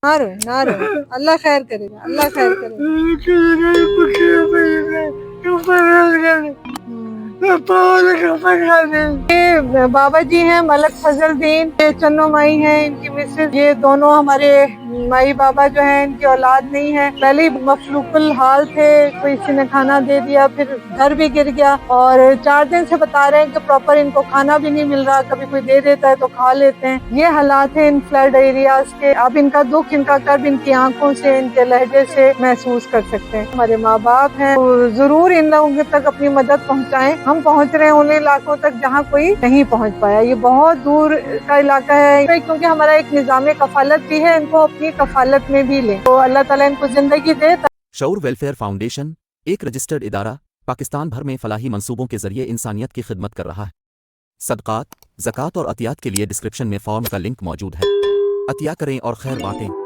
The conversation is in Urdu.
نہ روئے نہ روئے، اللہ خیر کرے گا، اللہ خیر کرے گا۔ یہ بابا جی ہیں ملک فضل الدین، یہ چنو مائی ہیں ان کی مسز، یہ دونوں ہمارے مائی بابا جو ہیں ان کی اولاد نہیں ہے، پہلے ہی مفلوق الحال تھے، کوئی کسی نے کھانا دے دیا، پھر گھر بھی گر گیا، اور 4 دن سے بتا رہے ہیں کہ پراپر ان کو کھانا بھی نہیں مل رہا، کبھی کوئی دے دیتا ہے تو کھا لیتے ہیں۔ یہ حالات ہیں ان فلڈ ایریاز کے۔ اب ان کا دکھ، ان کا کرب ان کی آنکھوں سے، ان کے لہجے سے محسوس کر سکتے ہیں۔ ہمارے ماں باپ ہیں، ضرور ان لوگوں تک اپنی مدد پہنچائیں۔ ہم پہنچ رہے ہیں ان علاقوں تک جہاں کوئی نہیں پہنچ پایا، یہ بہت دور کا علاقہ ہے، کیونکہ ہمارا ایک نظام کفالت بھی ہے، ان کو اپنی کفالت میں بھی لیں، تو اللہ تعالیٰ ان کو زندگی دے۔ شعور ویلفیئر فاؤنڈیشن ایک رجسٹرڈ ادارہ پاکستان بھر میں فلاحی منصوبوں کے ذریعے انسانیت کی خدمت کر رہا ہے۔ صدقات، زکوٰۃ اور عطیات کے لیے ڈسکرپشن میں فارم کا لنک موجود ہے۔ عطیہ کریں اور خیر بانٹیں۔